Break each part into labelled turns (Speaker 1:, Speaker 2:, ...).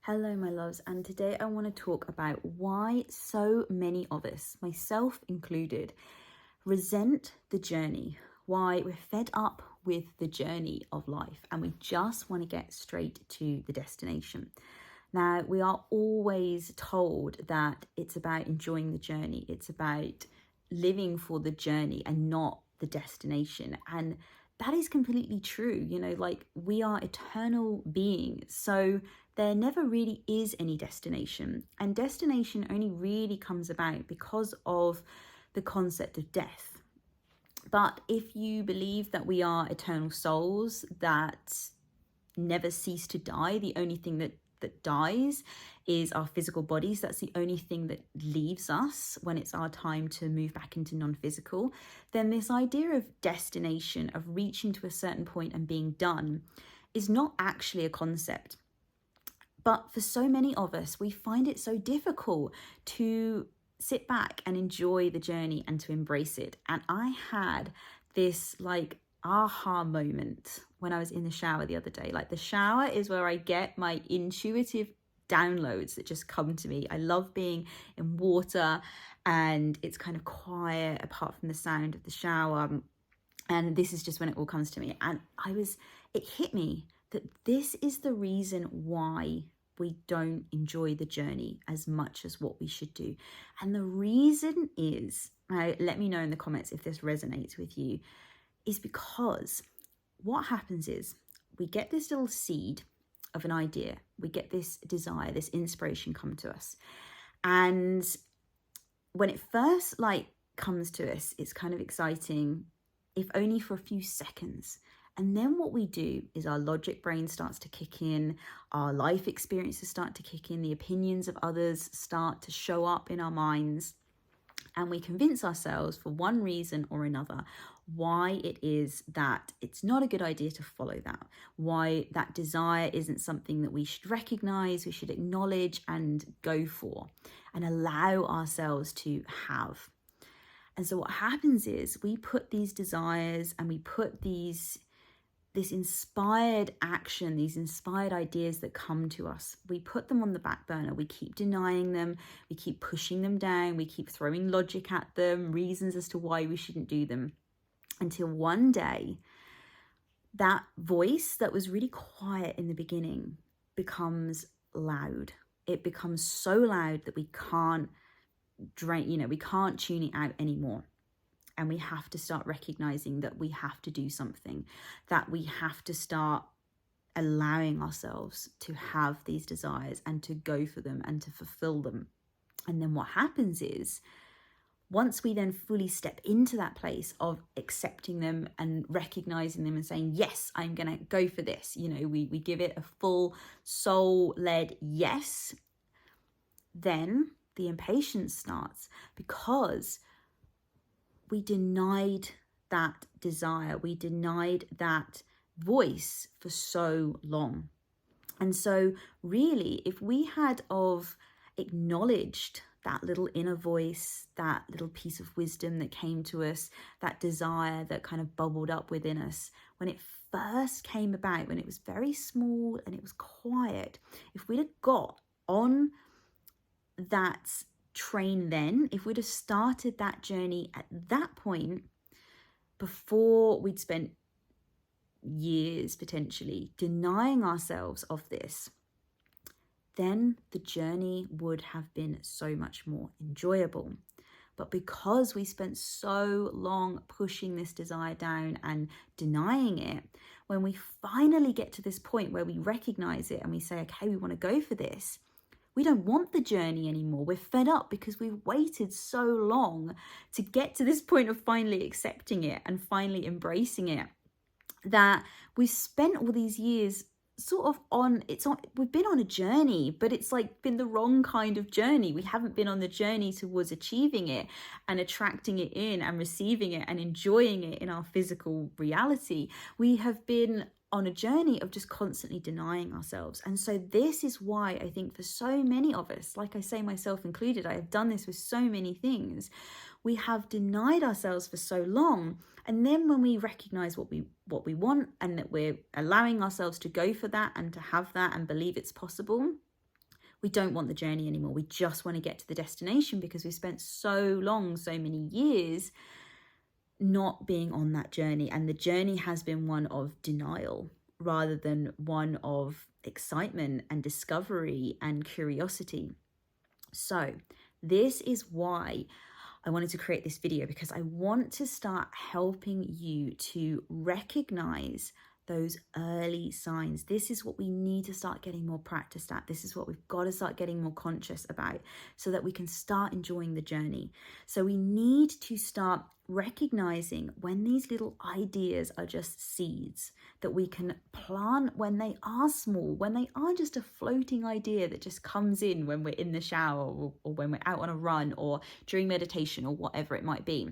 Speaker 1: Hello, my loves, and today I want to talk about why so many of us, myself included, resent the journey. Why we're fed up with the journey of life and we just want to get straight to the destination. Now, we are always told that it's about enjoying the journey, it's about living for the journey and not the destination. And that is completely true. Like we are eternal beings. So there never really is any destination. And destination only really comes about because of the concept of death. But if you believe that we are eternal souls that never cease to die, the only thing that dies is our physical bodies. That's the only thing that leaves us when it's our time to move back into non-physical. Then this idea of destination, of reaching to a certain point and being done, is not actually a concept. But for so many of us, we find it so difficult to sit back and enjoy the journey and to embrace it. And I had this aha moment when I was in the shower the other day. Like, the shower is where I get my intuitive downloads that just come to me. I love being in water and it's kind of quiet apart from the sound of the shower. And this is just when it all comes to me. And it hit me that this is the reason why we don't enjoy the journey as much as what we should do. And the reason is, let me know in the comments if this resonates with you, is because what happens is we get this little seed of an idea, we get this desire, this inspiration come to us. And when it first comes to us, it's kind of exciting, if only for a few seconds. And then what we do is our logic brain starts to kick in, our life experiences start to kick in, the opinions of others start to show up in our minds. And we convince ourselves for one reason or another why it is that it's not a good idea to follow that, why that desire isn't something that we should recognize, we should acknowledge and go for and allow ourselves to have. And so what happens is we put these desires and we put this inspired action, these inspired ideas that come to us, we put them on the back burner. We keep denying them, we keep pushing them down, we keep throwing logic at them, reasons as to why we shouldn't do them, until one day that voice that was really quiet in the beginning becomes loud. It becomes so loud that we can't we can't tune it out anymore. And we have to start recognizing that we have to do something, that we have to start allowing ourselves to have these desires and to go for them and to fulfill them. And then what happens is, once we then fully step into that place of accepting them and recognizing them and saying, yes, I'm going to go for this, we give it a full soul-led yes, then the impatience starts, because we denied that desire, we denied that voice for so long. And so really, if we had acknowledged that little inner voice, that little piece of wisdom that came to us, that desire that kind of bubbled up within us when it first came about, when it was very small and it was quiet, if we'd have got on that train then, if we'd have started that journey at that point, before we'd spent years potentially denying ourselves of this, then the journey would have been so much more enjoyable. But because we spent so long pushing this desire down and denying it, when we finally get to this point where we recognize it and we say, okay, we want to go for this, we don't want the journey anymore. We're fed up because we've waited so long to get to this point of finally accepting it and finally embracing it, that we've spent all these years we've been on a journey, but it's been the wrong kind of journey. We haven't been on the journey towards achieving it and attracting it in and receiving it and enjoying it in our physical reality. We have been on a journey of just constantly denying ourselves. And so this is why I think for so many of us, like I say, myself included, I have done this with so many things, we have denied ourselves for so long. And then when we recognize what we want and that we're allowing ourselves to go for that and to have that and believe it's possible, we don't want the journey anymore. We just want to get to the destination because we spent so long, so many years not being on that journey. And the journey has been one of denial rather than one of excitement and discovery and curiosity. So this is why I wanted to create this video, because I want to start helping you to recognize those early signs. This is what we need to start getting more practiced at. This is what we've got to start getting more conscious about so that we can start enjoying the journey. So we need to start recognizing when these little ideas are just seeds that we can plant when they are small, when they are just a floating idea that just comes in when we're in the shower or when we're out on a run or during meditation or whatever it might be.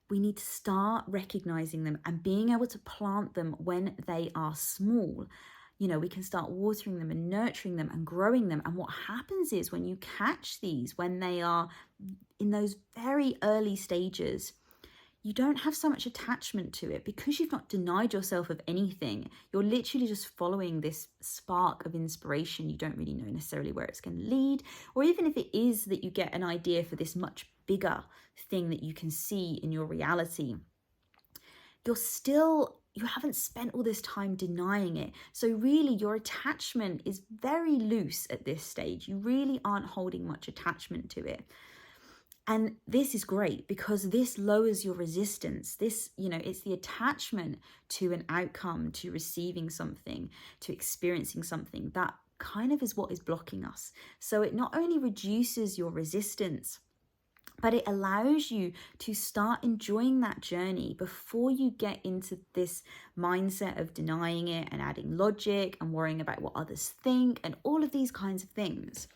Speaker 1: We need to start recognizing them and being able to plant them when they are small. You know, we can start watering them and nurturing them and growing them. And what happens is when you catch these, when they are in those very early stages, you don't have so much attachment to it because you've not denied yourself of anything. You're literally just following this spark of inspiration. You don't really know necessarily where it's going to lead, or even if it is that you get an idea for this much bigger thing that you can see in your reality, you haven't spent all this time denying it. So really your attachment is very loose at this stage. You really aren't holding much attachment to it. And this is great because this lowers your resistance. This, it's the attachment to an outcome, to receiving something, to experiencing something that kind of is what is blocking us. So it not only reduces your resistance, but it allows you to start enjoying that journey before you get into this mindset of denying it and adding logic and worrying about what others think and all of these kinds of things.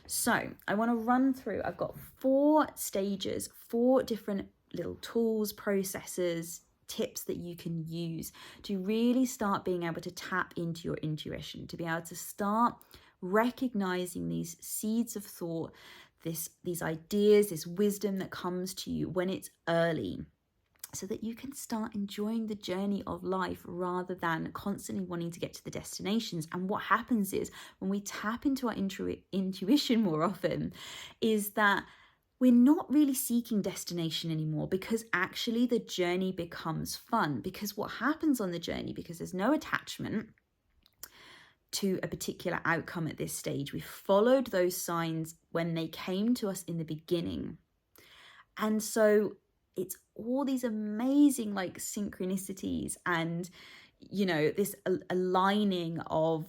Speaker 1: So I want to run through, I've got 4 stages, 4 different little tools, processes, tips that you can use to really start being able to tap into your intuition, to be able to start recognizing these seeds of thought, these ideas, this wisdom that comes to you when it's early, so that you can start enjoying the journey of life rather than constantly wanting to get to the destinations. And what happens is when we tap into our intuition more often is that we're not really seeking destination anymore, because actually the journey becomes fun. Because what happens on the journey, because there's no attachment to a particular outcome at this stage, we followed those signs when they came to us in the beginning. And so it's all these amazing synchronicities and, this aligning of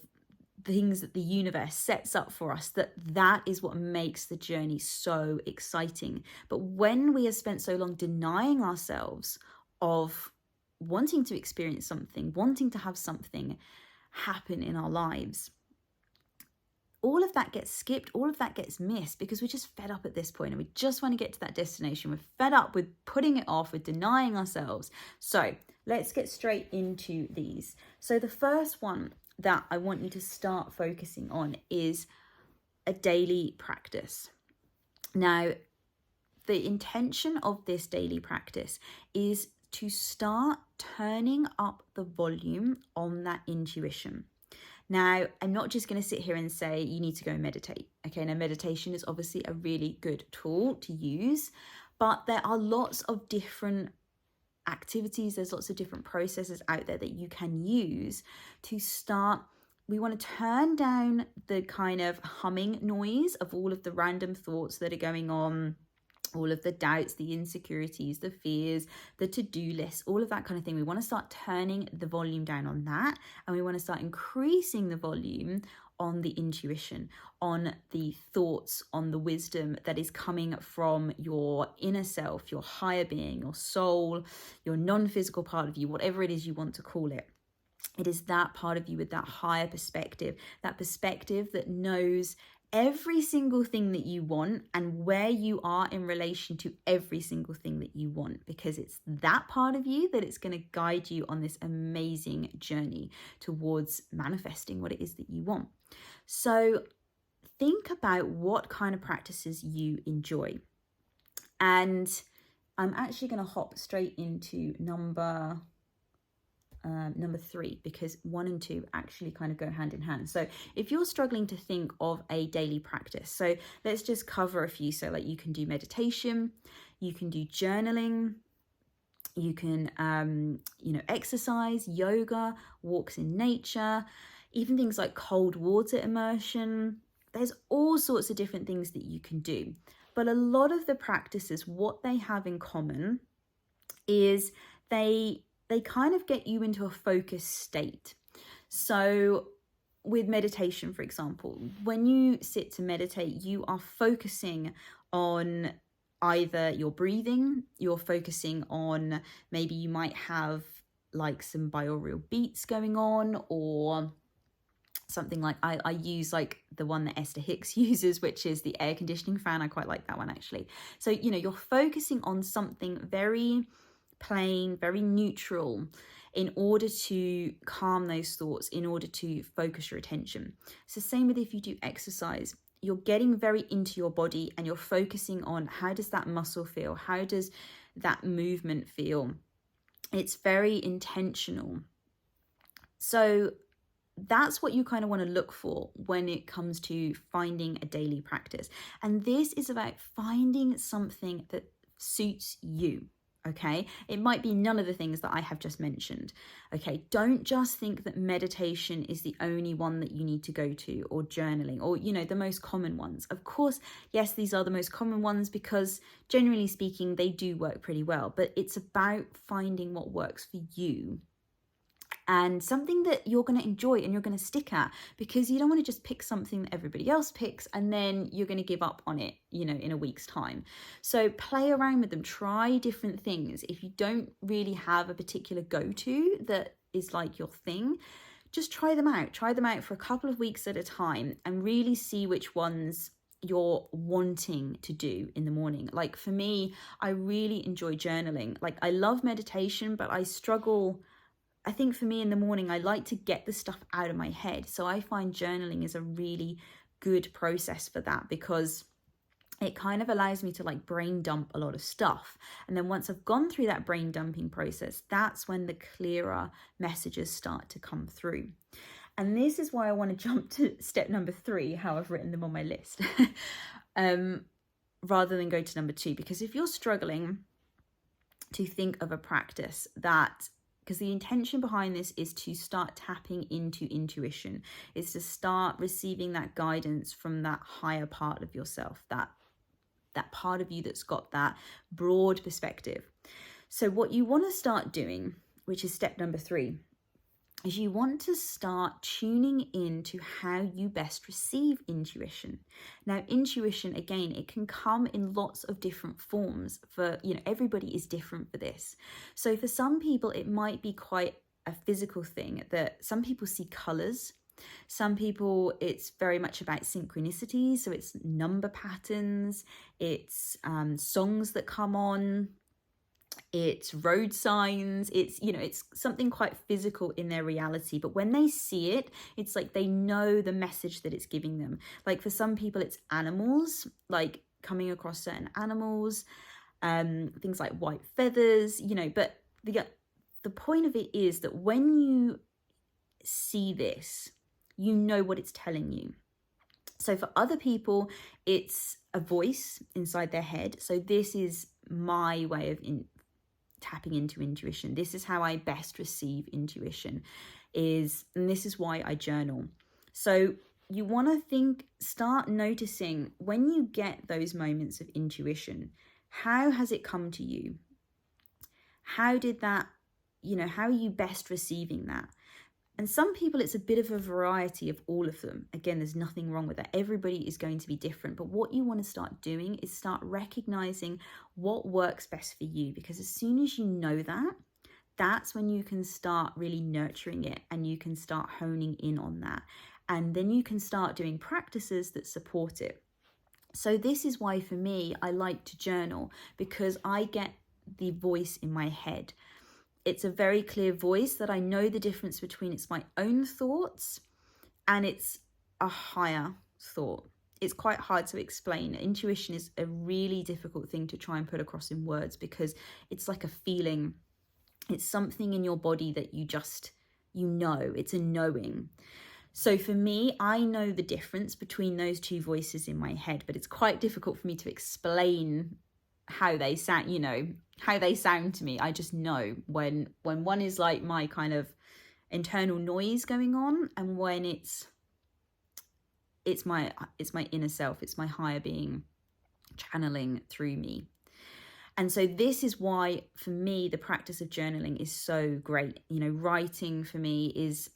Speaker 1: things that the universe sets up for us, that is what makes the journey so exciting. But when we have spent so long denying ourselves of wanting to experience something, wanting to have something happen in our lives, all of that gets skipped, all of that gets missed, because we're just fed up at this point and we just want to get to that destination. We're fed up with putting it off, with denying ourselves. So let's get straight into these. So the first one that I want you to start focusing on is a daily practice. Now, the intention of this daily practice is to start turning up the volume on that intuition. Now, I'm not just going to sit here and say you need to go and meditate. Okay, now meditation is obviously a really good tool to use, but there are lots of different activities, there's lots of different processes out there that you can use to start. We want to turn down the kind of humming noise of all of the random thoughts that are going on, all of the doubts, the insecurities, the fears, the to-do list, all of that kind of thing. We want to start turning the volume down on that, and we want to start increasing the volume on the intuition, on the thoughts, on the wisdom that is coming from your inner self, your higher being, your soul, your non-physical part of you, whatever it is you want to call it. It is that part of you with that higher perspective, that perspective that knows every single thing that you want and where you are in relation to every single thing that you want, because it's that part of you that it's going to guide you on this amazing journey towards manifesting what it is that you want. So think about what kind of practices you enjoy. And I'm actually going to hop straight into number number 3, because 1 and 2 actually kind of go hand in hand. So if you're struggling to think of a daily practice, so let's just cover a few. So like you can do meditation, you can do journaling, you can exercise, yoga, walks in nature, even things like cold water immersion. There's all sorts of different things that you can do. But a lot of the practices, what they have in common is they kind of get you into a focused state. So with meditation, for example, when you sit to meditate, you are focusing on either your breathing, you're focusing on, maybe you might have like some binaural beats going on, or something like I use like the one that Esther Hicks uses, which is the air conditioning fan. I quite like that one actually. So, you're focusing on something very plain, very neutral, in order to calm those thoughts, in order to focus your attention. It's the same with if you do exercise. You're getting very into your body and you're focusing on, how does that muscle feel? How does that movement feel? It's very intentional. So that's what you kind of want to look for when it comes to finding a daily practice. And this is about finding something that suits you. Okay, it might be none of the things that I have just mentioned. Okay, don't just think that meditation is the only one that you need to go to, or journaling, or the most common ones. Of course, yes, these are the most common ones because generally speaking they do work pretty well, but it's about finding what works for you and something that you're going to enjoy and you're going to stick at, because you don't want to just pick something that everybody else picks and then you're going to give up on it, in a week's time. So play around with them, try different things. If you don't really have a particular go-to that is like your thing, just try them out for a couple of weeks at a time and really see which ones you're wanting to do in the morning. Like for me, I really enjoy journaling. Like I love meditation, but I think for me in the morning, I like to get the stuff out of my head. So I find journaling is a really good process for that, because it kind of allows me to like brain dump a lot of stuff. And then once I've gone through that brain dumping process, that's when the clearer messages start to come through. And this is why I want to jump to step number 3, how I've written them on my list, rather than go to number 2. Because if you're struggling to think of a practice because the intention behind this is to start tapping into intuition, is to start receiving that guidance from that higher part of yourself, that part of you that's got that broad perspective. So what you want to start doing, which is step number 3, is you want to start tuning in to how you best receive intuition. Now, intuition, again, it can come in lots of different forms. Everybody is different for this. So for some people, it might be quite a physical thing, that some people see colors. Some people, it's very much about synchronicity. So it's number patterns, it's songs that come on, it's road signs, it's something quite physical in their reality. But when they see it, it's like they know the message that it's giving them. Like for some people, it's animals, like coming across certain animals, things like white feathers, but the point of it is that when you see this, you know what it's telling you. So for other people, it's a voice inside their head. So this is my way of tapping into intuition. This is how I best receive intuition, and this is why I journal. So you want to start noticing when you get those moments of intuition, how has it come to you? How did that, how are you best receiving that? And some people, it's a bit of a variety of all of them. Again, there's nothing wrong with that. Everybody is going to be different. But what you want to start doing is start recognizing what works best for you. Because as soon as you know that, that's when you can start really nurturing it and you can start honing in on that. And then you can start doing practices that support it. So this is why for me, I like to journal, because I get the voice in my head. It's a very clear voice that I know the difference between it's my own thoughts and it's a higher thought. It's quite hard to explain. Intuition is a really difficult thing to try and put across in words, because it's like a feeling. It's something in your body that you know, it's a knowing. So for me, I know the difference between those two voices in my head, but it's quite difficult for me to explain how they sound, how they sound to me. I just know when one is like my kind of internal noise going on, and when it's my inner self, it's my higher being channeling through me. And so this is why, for me, the practice of journaling is so great. Writing for me is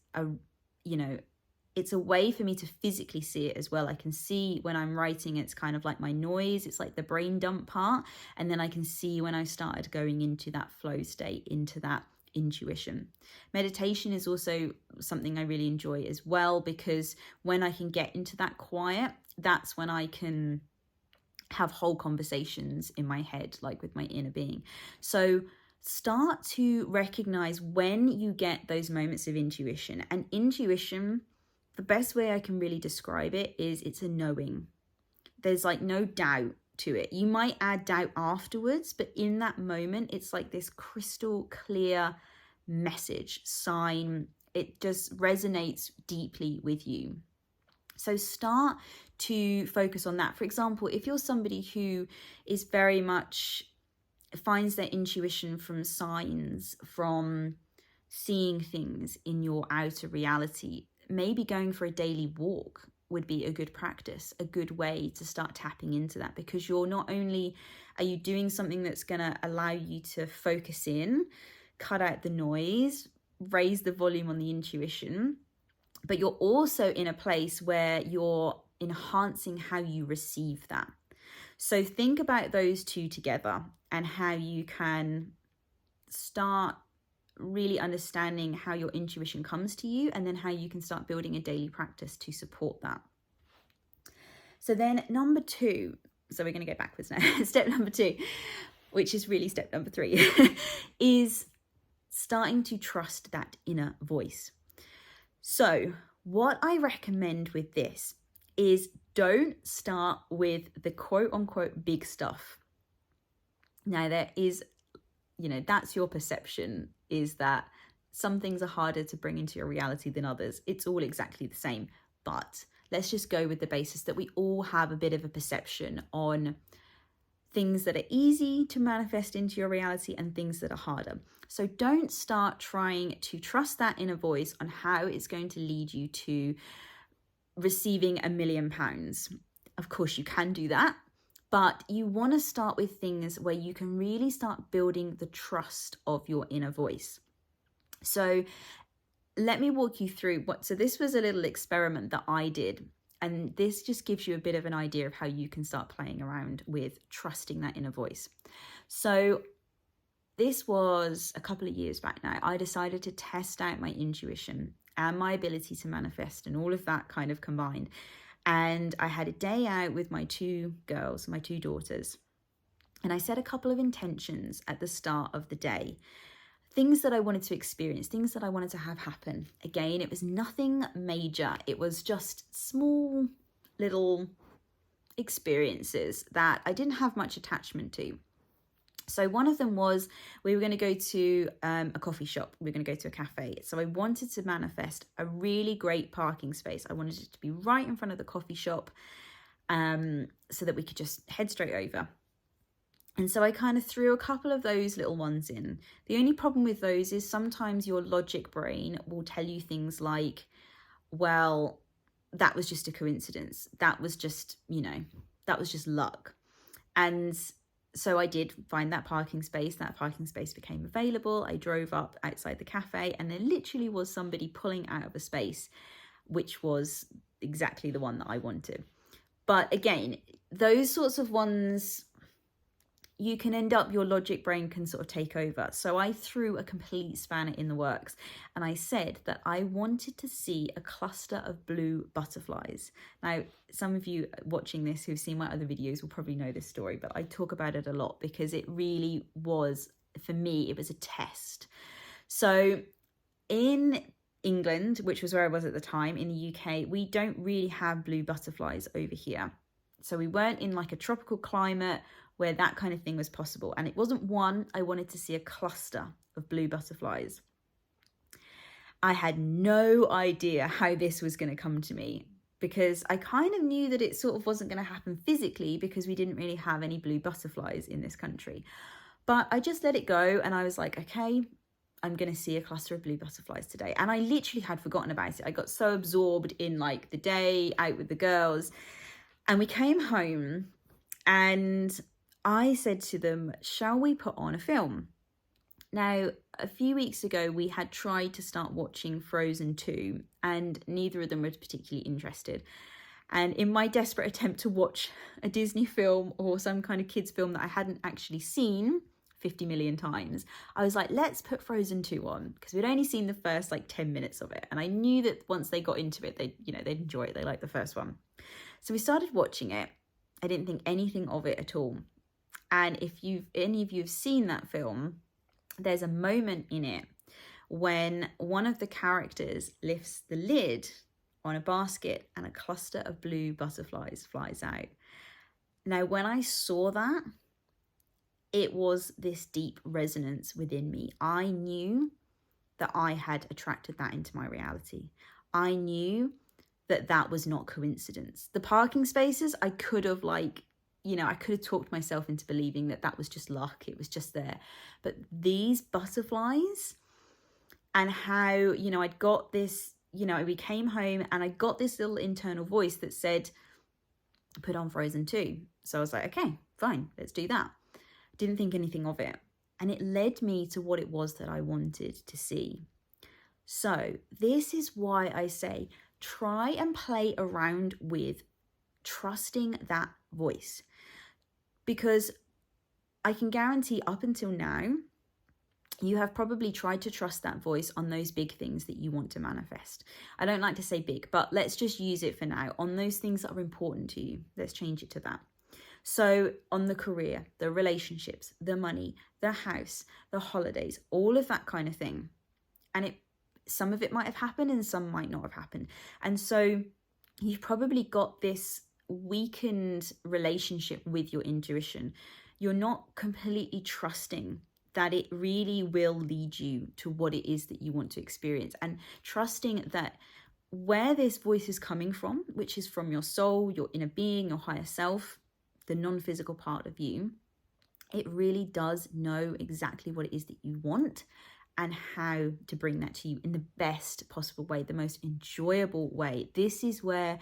Speaker 1: it's a way for me to physically see it as well. I can see when I'm writing, it's kind of like my noise. It's like the brain dump part. And then I can see when I started going into that flow state, into that intuition. Meditation is also something I really enjoy as well, because when I can get into that quiet, that's when I can have whole conversations in my head, like with my inner being. So start to recognize when you get those moments of intuition. And intuition, the best way I can really describe it is it's a knowing. There's like no doubt to it. You might add doubt afterwards, but in that moment, it's like this crystal clear message, sign. It just resonates deeply with you. So start to focus on that. For example, if you're somebody who is very much finds their intuition from signs, from seeing things in your outer reality, maybe going for a daily walk would be a good practice, a good way to start tapping into that, because you're not only are you doing something that's going to allow you to focus in, cut out the noise, raise the volume on the intuition, but you're also in a place where you're enhancing how you receive that. So think about those two together and how you can start really understanding how your intuition comes to you, and then how you can start building a daily practice to support that. So then number 2, so we're going to go backwards now. Step number 2, which is really step number 3, is starting to trust that inner voice. So what I recommend with this is don't start with the quote unquote big stuff. Now there is, that's your perception, is that some things are harder to bring into your reality than others. It's all exactly the same, but let's just go with the basis that we all have a bit of a perception on things that are easy to manifest into your reality and things that are harder. So don't start trying to trust that inner voice on how it's going to lead you to receiving £1 million. Of course, you can do that, but you want to start with things where you can really start building the trust of your inner voice. So let me walk you through so this was a little experiment that I did. And this just gives you a bit of an idea of how you can start playing around with trusting that inner voice. So this was a couple of years back now. I decided to test out my intuition and my ability to manifest and all of that kind of combined. And I had a day out with my 2 girls, my 2 daughters. And I set a couple of intentions at the start of the day. Things that I wanted to experience, things that I wanted to have happen. Again, it was nothing major. It was just small little experiences that I didn't have much attachment to. So one of them was we were going to go to a coffee shop. We were going to go to a cafe. So I wanted to manifest a really great parking space. I wanted it to be right in front of the coffee shop so that we could just head straight over. And so I kind of threw a couple of those little ones in. The only problem with those is sometimes your logic brain will tell you things like, well, that was just a coincidence. That was just, that was just luck. And so I did find that parking space. That parking space became available. I drove up outside the cafe and there literally was somebody pulling out of a space, which was exactly the one that I wanted. But again, those sorts of ones, you can end up, your logic brain can sort of take over. So I threw a complete spanner in the works and I said that I wanted to see a cluster of blue butterflies. Now, some of you watching this who've seen my other videos will probably know this story, but I talk about it a lot because it really was, for me, it was a test. So in England, which was where I was at the time, in the UK, we don't really have blue butterflies over here. So we weren't in like a tropical climate where that kind of thing was possible. And it wasn't one, I wanted to see a cluster of blue butterflies. I had no idea how this was going to come to me, because I kind of knew that it sort of wasn't going to happen physically because we didn't really have any blue butterflies in this country. But I just let it go, and I was like, okay, I'm going to see a cluster of blue butterflies today. And I literally had forgotten about it. I got so absorbed in like the day out with the girls, and we came home and I said to them, shall we put on a film? Now, a few weeks ago, we had tried to start watching Frozen 2, and neither of them were particularly interested. And in my desperate attempt to watch a Disney film or some kind of kids film that I hadn't actually seen 50 million times, I was like, let's put Frozen 2 on, because we'd only seen the first like 10 minutes of it. And I knew that once they got into it, they'd enjoy it. They liked the first one. So we started watching it. I didn't think anything of it at all. And if any of you have seen that film, there's a moment in it when one of the characters lifts the lid on a basket and a cluster of blue butterflies flies out. Now, when I saw that, it was this deep resonance within me. I knew that I had attracted that into my reality. I knew that that was not coincidence. The parking spaces, I could have I could have talked myself into believing that that was just luck. It was just there. But these butterflies, and how, I'd got this, we came home and I got this little internal voice that said, put on Frozen 2. So I was like, okay, fine, let's do that. Didn't think anything of it. And it led me to what it was that I wanted to see. So this is why I say, try and play around with trusting that voice. Because I can guarantee up until now, you have probably tried to trust that voice on those big things that you want to manifest. I don't like to say big, but let's just use it for now. On those things that are important to you, let's change it to that. So on the career, the relationships, the money, the house, the holidays, all of that kind of thing. And some of it might have happened and some might not have happened. And so you've probably got this weakened relationship with your intuition. You're not completely trusting that it really will lead you to what it is that you want to experience, and trusting that where this voice is coming from, which is from your soul, your inner being, your higher self, the non-physical part of you, it really does know exactly what it is that you want and how to bring that to you in the best possible way, the most enjoyable way. This is where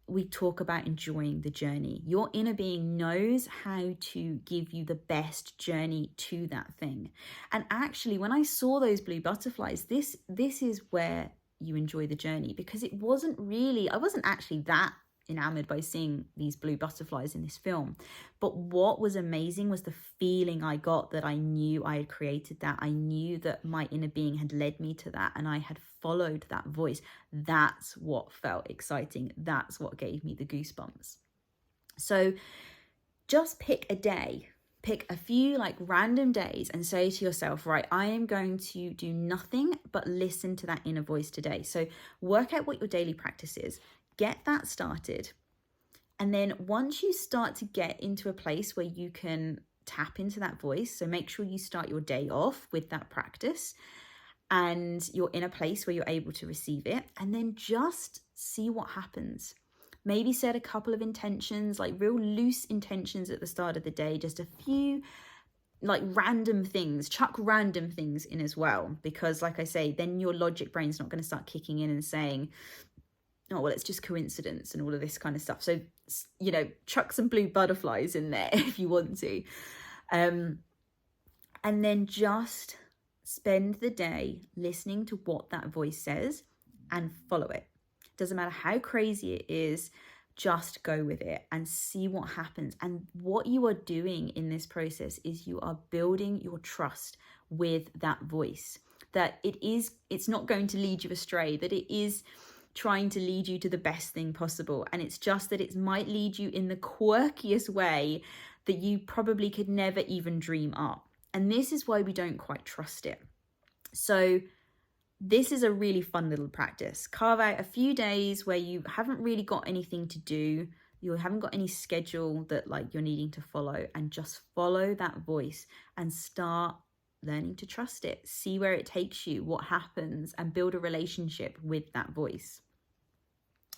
Speaker 1: we talk about enjoying the journey. Your inner being knows how to give you the best journey to that thing. And actually, when I saw those blue butterflies, this is where you enjoy the journey, because I wasn't actually that enamored by seeing these blue butterflies in this film. But what was amazing was the feeling I got that I knew I had created that. I knew that my inner being had led me to that, and I had followed that voice. That's what felt exciting. That's what gave me the goosebumps. So just pick a day, pick a few like random days and say to yourself, right, I am going to do nothing but listen to that inner voice today. So work out what your daily practice is. Get that started. And then once you start to get into a place where you can tap into that voice, so make sure you start your day off with that practice and you're in a place where you're able to receive it, and then just see what happens. Maybe set a couple of intentions, like real loose intentions at the start of the day, just a few like random things, chuck random things in as well, because like I say, then your logic brain's not going to start kicking in and saying, oh, well, it's just coincidence and all of this kind of stuff. So, chuck some blue butterflies in there if you want to. And then just spend the day listening to what that voice says and follow it. Doesn't matter how crazy it is, just go with it and see what happens. And what you are doing in this process is you are building your trust with that voice, that it's not going to lead you astray, that it is trying to lead you to the best thing possible. And it's just that it might lead you in the quirkiest way that you probably could never even dream up. And this is why we don't quite trust it. So this is a really fun little practice. Carve out a few days where you haven't really got anything to do. You haven't got any schedule that like you're needing to follow, and just follow that voice and start learning to trust it. See where it takes you, what happens, and build a relationship with that voice.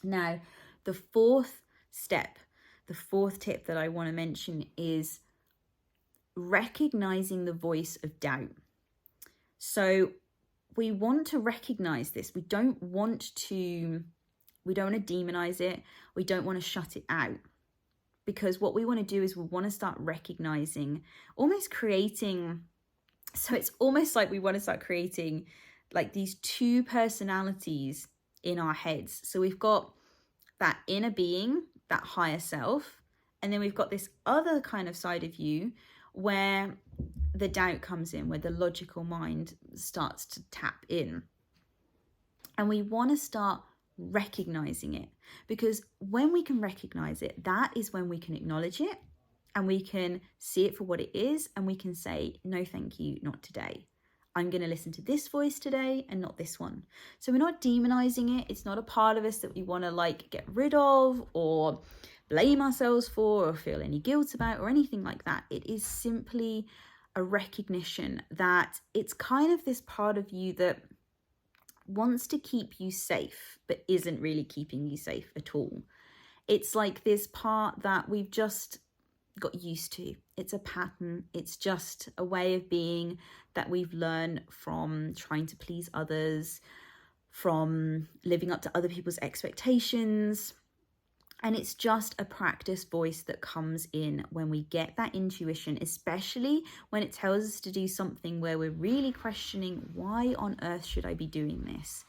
Speaker 1: Now, the fourth step, the fourth tip that I want to mention is recognizing the voice of doubt. So we want to recognize this. We don't want to demonize it. We don't want to shut it out, because what we want to do is we want to start recognizing, almost creating. So it's almost like we want to start creating like these two personalities in our heads. So we've got that inner being, that higher self, and then we've got this other kind of side of you where the doubt comes in, where the logical mind starts to tap in. And we want to start recognizing it, because when we can recognize it, that is when we can acknowledge it and we can see it for what it is, and we can say, no, thank you, not today. I'm going to listen to this voice today and not this one. So we're not demonizing it. It's not a part of us that we want to like get rid of or blame ourselves for or feel any guilt about or anything like that. It is simply a recognition that it's kind of this part of you that wants to keep you safe, but isn't really keeping you safe at all. It's like this part that we've just got used to. It's a pattern. It's just a way of being that we've learned from trying to please others, from living up to other people's expectations. And it's just a practice voice that comes in when we get that intuition, especially when it tells us to do something where we're really questioning, why on earth should I be doing this?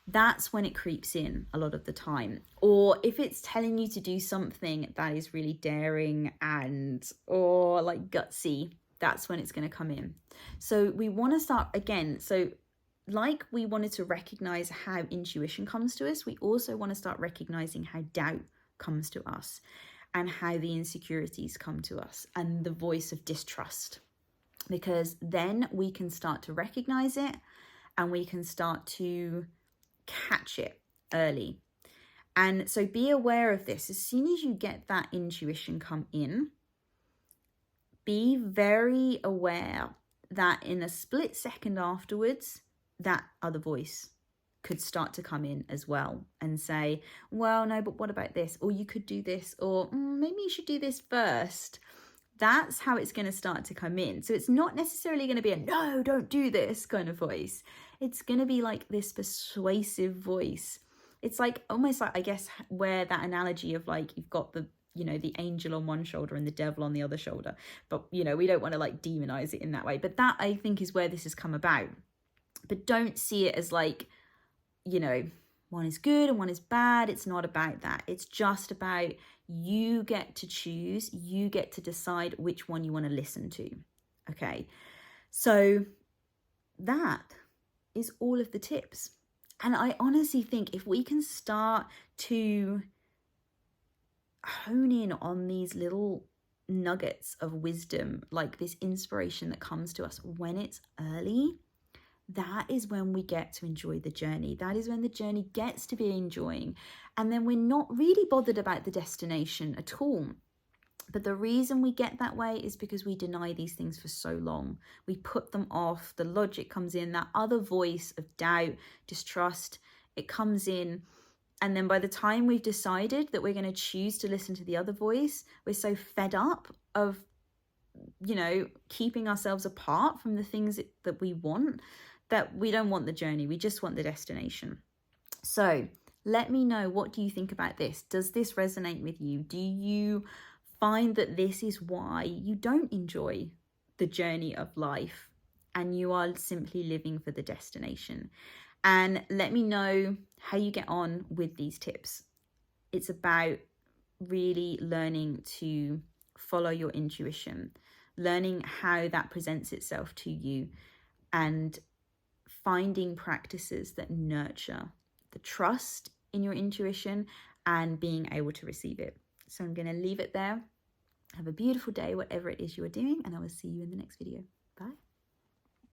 Speaker 1: That's when it creeps in a lot of the time. Or if it's telling you to do something that is really daring or like gutsy, that's when it's going to come in. So we want to start again. So like we wanted to recognize how intuition comes to us, we also want to start recognizing how doubt comes to us and how the insecurities come to us and the voice of distrust, because then we can start to recognize it and we can start to catch it early. And so be aware of this. As soon as you get that intuition come in, be very aware that in a split second afterwards, that other voice could start to come in as well and say, well, no, but what about this? Or you could do this, or maybe you should do this first. That's how it's going to start to come in. So it's not necessarily going to be a no, don't do this kind of voice. It's going to be like this persuasive voice. It's like almost like, I guess, where that analogy of like you've got the angel on one shoulder and the devil on the other shoulder. But, we don't want to like demonize it in that way. But that, I think, is where this has come about. But don't see it as like, one is good and one is bad. It's not about that. It's just about you get to choose, you get to decide which one you want to listen to. Okay. So that is all of the tips. And I honestly think if we can start to hone in on these little nuggets of wisdom, like this inspiration that comes to us when it's early, that is when we get to enjoy the journey. That is when the journey gets to be enjoying. And then we're not really bothered about the destination at all. But the reason we get that way is because we deny these things for so long. We put them off. The logic comes in, that other voice of doubt, distrust, it comes in. And then by the time we've decided that we're going to choose to listen to the other voice, we're so fed up of, keeping ourselves apart from the things that we want, that we don't want the journey. We just want the destination. So let me know, what do you think about this? Does this resonate with you? Do you find that this is why you don't enjoy the journey of life and you are simply living for the destination? And let me know how you get on with these tips. It's about really learning to follow your intuition, learning how that presents itself to you, and finding practices that nurture the trust in your intuition and being able to receive it. So I'm going to leave it there. Have a beautiful day, whatever it is you are doing, and I will see you in the next video.